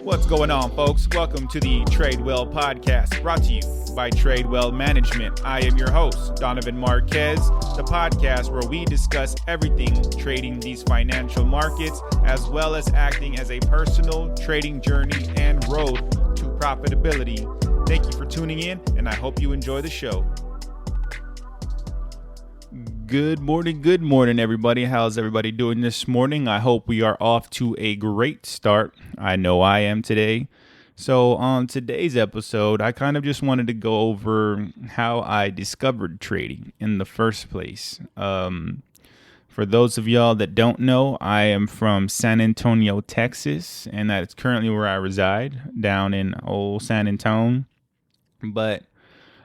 What's going on, folks? Welcome to the Trade Well podcast, brought to you by Trade Well Management. I am your host, Donovan Marquez, the podcast where we discuss everything trading these financial markets, as well as acting as a personal trading journey and road to profitability. Thank you for tuning in, and I hope you enjoy the show. Good morning, everybody. How's everybody doing this morning? I hope we are off to a great start. I know I am today. So on today's episode, I kind of just wanted to go over how I discovered trading in the first place. For those of y'all that don't know, I am from San Antonio, Texas, and that's currently where I reside, down in old San Antonio. But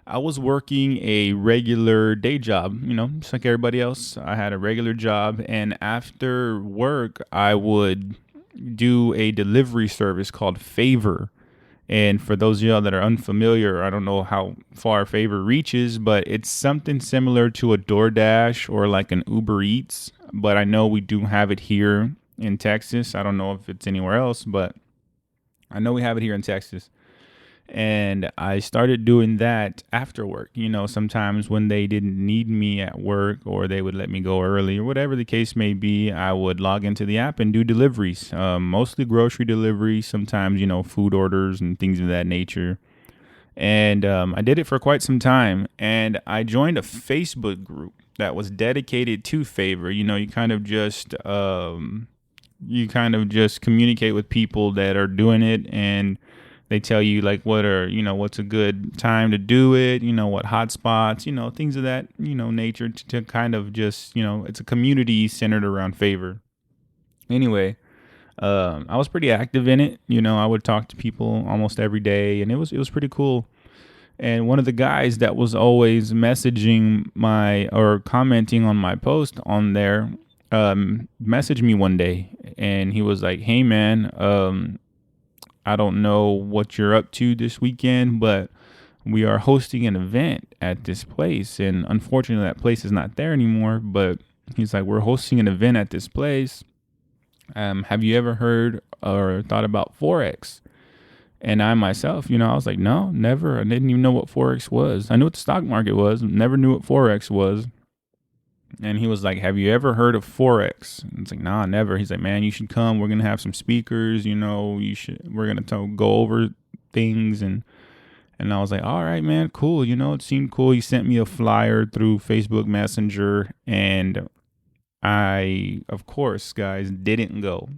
I was working a regular day job, just like everybody else. I had a regular job, and after work, I would do a delivery service called Favor. And for those of y'all that are unfamiliar, I don't know how far Favor reaches, but it's something similar to a DoorDash or like an Uber Eats. But I know we do have it here in Texas. I don't know if it's anywhere else, but I know we have it here in Texas. And I started doing that after work. Sometimes when they didn't need me at work or they would let me go early or whatever the case may be, I would log into the app and do deliveries, mostly grocery deliveries, sometimes, food orders and things of that nature. And I did it for quite some time. And I joined a Facebook group that was dedicated to Favor. You kind of just communicate with people that are doing it, and they tell you like what's a good time to do it, what hot spots, things of that, nature to kind of just, it's a community centered around Favor. Anyway, I was pretty active in it. I would talk to people almost every day, and it was pretty cool. And one of the guys that was always messaging or commenting on my post on there, messaged me one day, and he was like, "Hey man, I don't know what you're up to this weekend, but we are hosting an event at this place. And unfortunately, that place is not there anymore. But he's like, we're hosting an event at this place. Have you ever heard or thought about Forex?" And I myself, I was like, no, never. I didn't even know what Forex was. I knew what the stock market was, never knew what Forex was. And he was like, have you ever heard of Forex? And it's like, nah, never. He's like, man, you should come. We're going to have some speakers, we're going to go over things. And I was like, all right, man, cool. It seemed cool. He sent me a flyer through Facebook Messenger. And I, of course, guys, didn't go.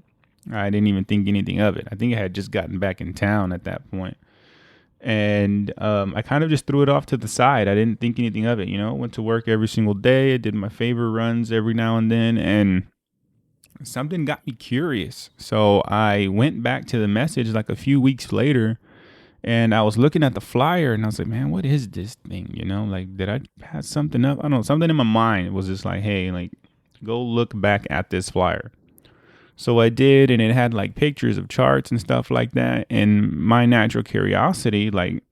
I didn't even think anything of it. I think I had just gotten back in town at that point. And I kind of just threw it off to the side. I didn't think anything of it, went to work every single day. I did my Favor runs every now and then, and something got me curious. So I went back to the message like a few weeks later, and I was looking at the flyer, and I was like, man, what is this thing? Did I pass something up? I don't know. Something in my mind was just like, hey, like, go look back at this flyer. So I did, and it had like pictures of charts and stuff like that. And my natural curiosity, like,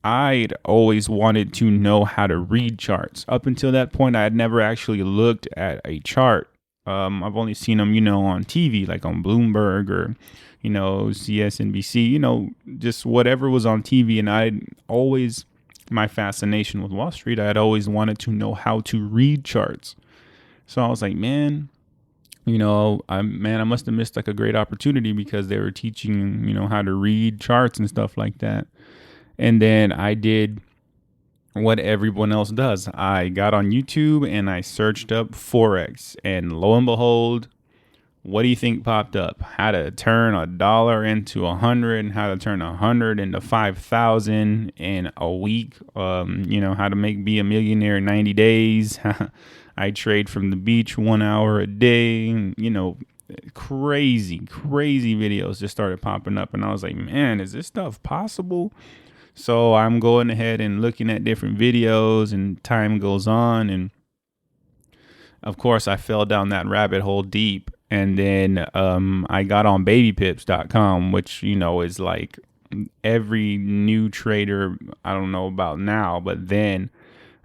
I'd always wanted to know how to read charts. Up until that point, I had never actually looked at a chart. I've only seen them, on TV, like on Bloomberg or, CSNBC, just whatever was on TV. And my fascination with Wall Street, I had always wanted to know how to read charts. So I was like, man, I must have missed like a great opportunity, because they were teaching, how to read charts and stuff like that. And then I did what everyone else does. I got on YouTube and I searched up Forex, and lo and behold, what do you think popped up? How to turn $1 into 100, and how to turn 100 into 5,000 in a week. How to be a millionaire in 90 days. I trade from the beach 1 hour a day. Crazy videos just started popping up. And I was like, man, is this stuff possible? So I'm going ahead and looking at different videos, and time goes on. And of course, I fell down that rabbit hole deep. And then I got on babypips.com, which, is like every new trader, I don't know about now, but then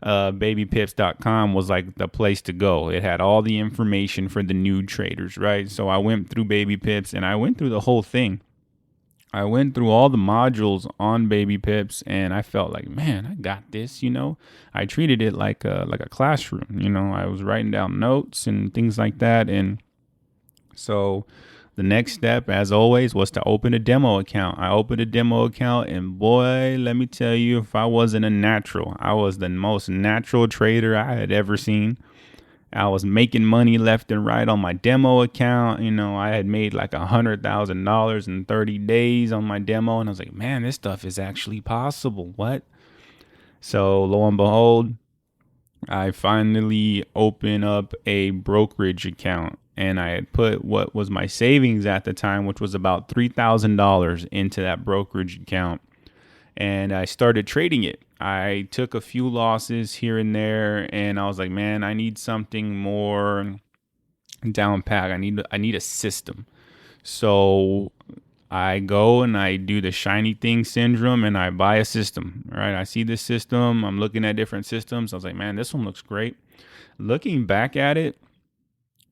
babypips.com was like the place to go. It had all the information for the new traders, right? So I went through Baby Pips and I went through the whole thing. I went through all the modules on Baby Pips, and I felt like, man, I got this. I treated it like a classroom. I was writing down notes and things like that. And so the next step, as always, was to open a demo account. I opened a demo account, and boy, let me tell you, if I wasn't a natural, I was the most natural trader I had ever seen. I was making money left and right on my demo account. I had made like $100,000 in 30 days on my demo. And I was like, man, this stuff is actually possible. What? So lo and behold, I finally opened up a brokerage account, and I had put what was my savings at the time, which was about $3,000 into that brokerage account. And I started trading it. I took a few losses here and there, and I was like, man, I need something more down pat. I need a system. So I go and I do the shiny thing syndrome, and I buy a system. Right? I see this system. I'm looking at different systems. I was like, man, this one looks great. Looking back at it,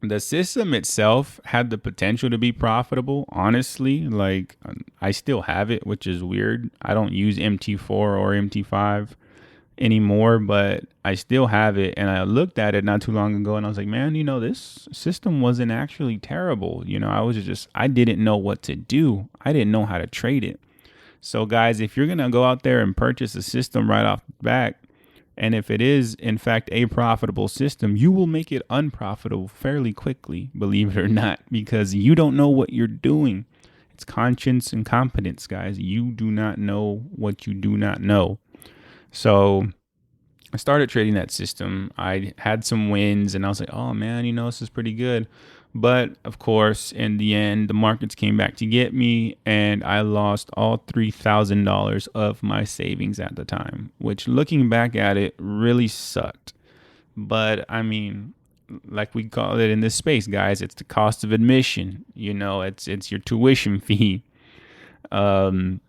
the system itself had the potential to be profitable. Honestly, like, I still have it, which is weird. I don't use MT4 or MT5 anymore, but I still have it. And I looked at it not too long ago, and I was like, man, this system wasn't actually terrible. I didn't know what to do. I didn't know how to trade it. So guys, if you're going to go out there and purchase a system right off the bat, and if it is, in fact, a profitable system, you will make it unprofitable fairly quickly, believe it or not, because you don't know what you're doing. It's conscience and competence, guys. You do not know what you do not know. So I started trading that system. I had some wins, and I was like, oh, man, this is pretty good. But, of course, in the end, the markets came back to get me, and I lost all $3,000 of my savings at the time, which, looking back at it, really sucked. But, I mean, like we call it in this space, guys, it's the cost of admission. It's your tuition fee. And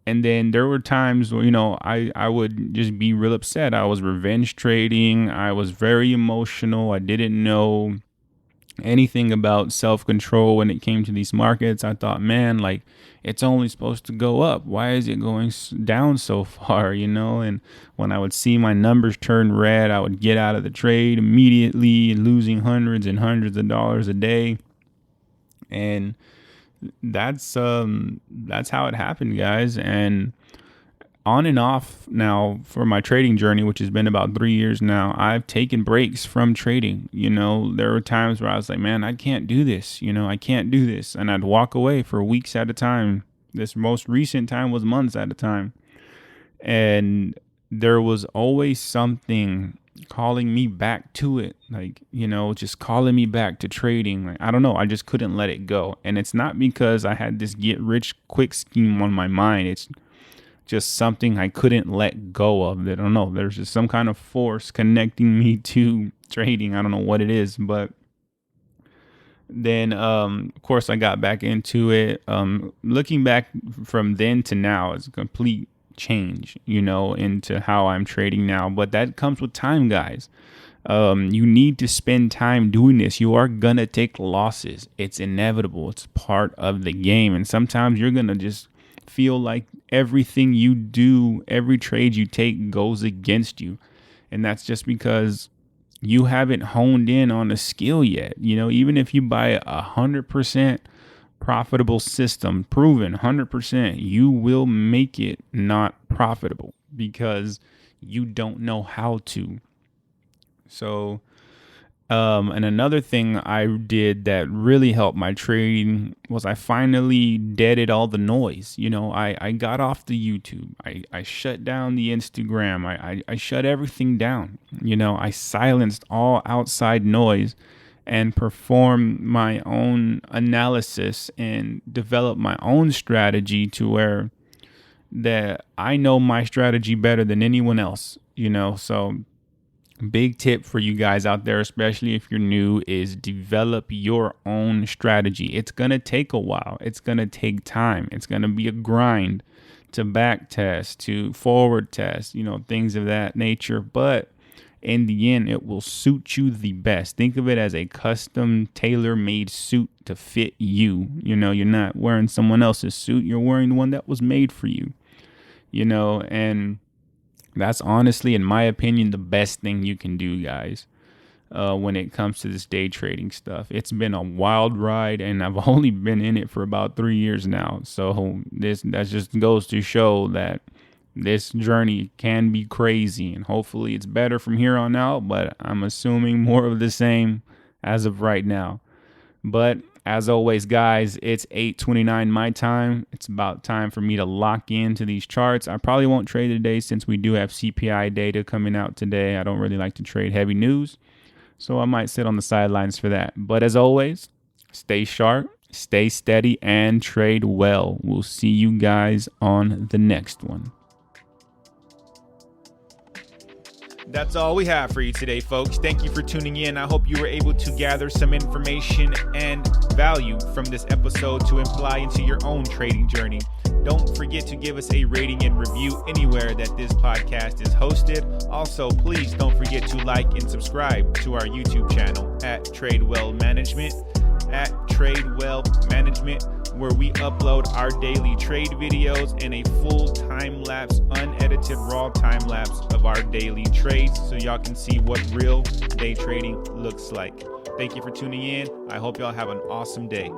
then there were times where, I would just be real upset. I was revenge trading. I was very emotional. I didn't know anything about self-control when it came to these markets. I thought, man, like, it's only supposed to go up. Why is it going down so far? And when I would see my numbers turn red, I would get out of the trade immediately, losing hundreds and hundreds of dollars a day. And that's how it happened, guys. And on and off now for my trading journey, which has been about 3 years now, I've taken breaks from trading. There were times where I was like, man, I can't do this. I can't do this. And I'd walk away for weeks at a time. This most recent time was months at a time. And there was always something calling me back to it. Like, just calling me back to trading. Like, I don't know. I just couldn't let it go. And it's not because I had this get rich quick scheme on my mind. It's just something I couldn't let go of. I don't know. There's just some kind of force connecting me to trading. I don't know what it is, but then, of course, I got back into it. Looking back from then to now is a complete change, into how I'm trading now. But that comes with time, guys. You need to spend time doing this. You are going to take losses. It's inevitable. It's part of the game. And sometimes you're going to just feel like everything you do, every trade you take goes against you. And that's just because you haven't honed in on a skill yet. Even if you buy 100% profitable system, proven 100%, you will make it not profitable because you don't know how to. So, and another thing I did that really helped my trading was I finally deaded all the noise. I got off the YouTube. I shut down the Instagram. I shut everything down. I silenced all outside noise and performed my own analysis and developed my own strategy to where that I know my strategy better than anyone else, so big tip for you guys out there, especially if you're new, is develop your own strategy. It's going to take a while. It's going to take time. It's going to be a grind to back test, to forward test, things of that nature. But in the end, it will suit you the best. Think of it as a custom tailor-made suit to fit you. You know, you're not wearing someone else's suit. You're wearing the one that was made for you, you know, and that's honestly, in my opinion, the best thing you can do, guys. When it comes to this day trading stuff, it's been a wild ride, and I've only been in it for about 3 years now. So that just goes to show that this journey can be crazy, and hopefully it's better from here on out. But I'm assuming more of the same as of right now. But as always, guys, it's 8:29 my time. It's about time for me to lock into these charts. I probably won't trade today since we do have CPI data coming out today. I don't really like to trade heavy news, so I might sit on the sidelines for that. But as always, stay sharp, stay steady, and trade well. We'll see you guys on the next one. That's all we have for you today, folks. Thank you for tuning in. I hope you were able to gather some information and value from this episode to apply into your own trading journey. Don't forget to give us a rating and review anywhere that this podcast is hosted. Also, please don't forget to like and subscribe to our YouTube channel at TradeWell Management, where we upload our daily trade videos and a full time-lapse, unedited raw time-lapse of our daily trades so y'all can see what real day trading looks like. Thank you for tuning in. I hope y'all have an awesome day.